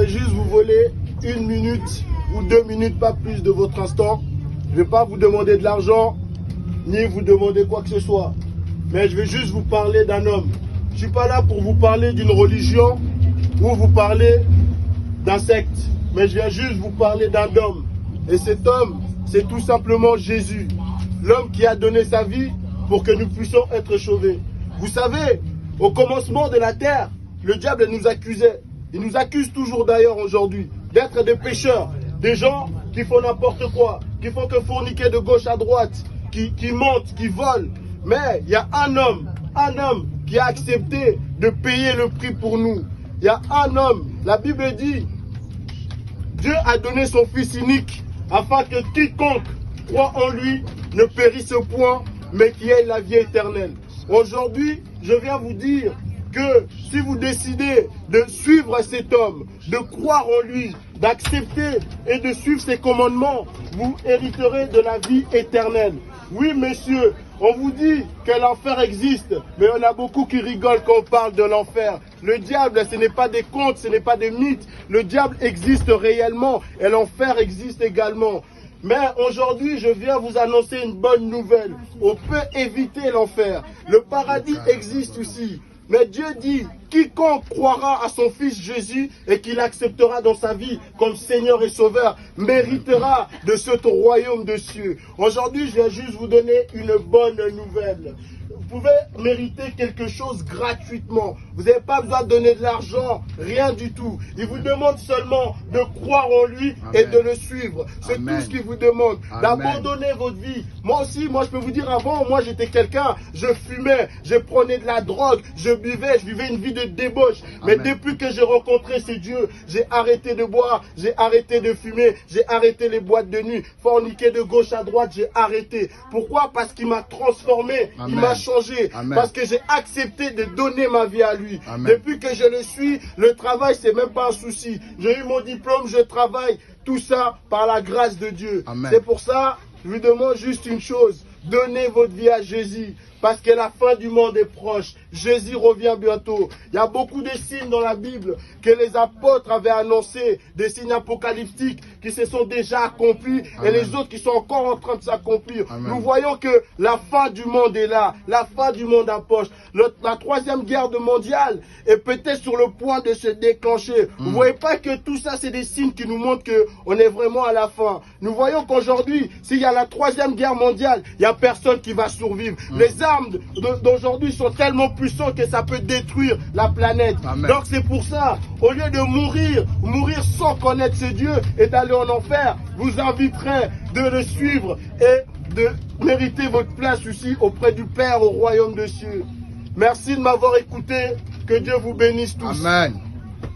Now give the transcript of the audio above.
J'aimerais juste vous voler 1 minute ou 2 minutes, pas plus de votre instant. Je ne vais pas vous demander de l'argent, ni vous demander quoi que ce soit. Mais je vais juste vous parler d'un homme. Je ne suis pas là pour vous parler d'une religion ou vous parler d'un secte. Mais je viens juste vous parler d'un homme. Et cet homme, c'est tout simplement Jésus. L'homme qui a donné sa vie pour que nous puissions être sauvés. Vous savez, au commencement de la terre, le diable nous accusait. Il nous accuse toujours d'ailleurs aujourd'hui d'être des pécheurs, des gens qui font n'importe quoi, qui font que fourniquer de gauche à droite, qui mentent, qui volent. Mais il y a un homme qui a accepté de payer le prix pour nous. Il y a un homme, la Bible dit, Dieu a donné son Fils unique afin que quiconque croit en lui ne périsse point, mais qui ait la vie éternelle. Aujourd'hui, je viens vous dire que si vous décidez de suivre cet homme, de croire en lui, d'accepter et de suivre ses commandements, vous hériterez de la vie éternelle. Oui, messieurs, on vous dit que l'enfer existe, mais on a beaucoup qui rigolent quand on parle de l'enfer. Le diable, ce n'est pas des contes, ce n'est pas des mythes. Le diable existe réellement et l'enfer existe également. Mais aujourd'hui, je viens vous annoncer une bonne nouvelle. On peut éviter l'enfer. Le paradis existe aussi. Mais Dieu dit, quiconque croira à son Fils Jésus et qu'il acceptera dans sa vie comme Seigneur et Sauveur, méritera de ce royaume de cieux. Aujourd'hui, je viens juste vous donner une bonne nouvelle. Vous pouvez mériter quelque chose gratuitement. Vous n'avez pas besoin de donner de l'argent, rien du tout. Il vous demande seulement de croire en lui et de le suivre. C'est tout ce qu'il vous demande, d'abandonner votre vie. Moi aussi, je peux vous dire, avant, moi j'étais quelqu'un, je fumais, je prenais de la drogue, je buvais, je vivais une vie de débauche. Mais depuis que j'ai rencontré ce Dieu, j'ai arrêté de boire, j'ai arrêté de fumer, j'ai arrêté les boîtes de nuit, forniquer de gauche à droite, j'ai arrêté. Pourquoi? Parce qu'il m'a transformé, il m'a changé. Parce que j'ai accepté de donner ma vie à lui. Depuis que je le suis, le travail, c'est même pas un souci. J'ai eu mon diplôme, je travaille. Tout ça par la grâce de Dieu. C'est pour ça, je vous demande juste une chose. Donnez votre vie à Jésus. Parce que la fin du monde est proche. Jésus revient bientôt. Il y a beaucoup de signes dans la Bible que les apôtres avaient annoncés, des signes apocalyptiques qui se sont déjà accomplis et les autres qui sont encore en train de s'accomplir. Nous voyons que la fin du monde est là. La fin du monde approche. La troisième guerre mondiale est peut-être sur le point de se déclencher. Vous ne voyez pas que tout ça, c'est des signes qui nous montrent qu'on est vraiment à la fin. Nous voyons qu'aujourd'hui, s'il y a la troisième guerre mondiale, il n'y a personne qui va survivre. Les armes d'aujourd'hui sont tellement puissantes que ça peut détruire la planète. Donc c'est pour ça, au lieu de mourir sans connaître ce Dieu et d'aller en enfer, vous inviterai de le suivre et de mériter votre place aussi auprès du Père au royaume des cieux. Merci de m'avoir écouté. Que Dieu vous bénisse tous. Amen.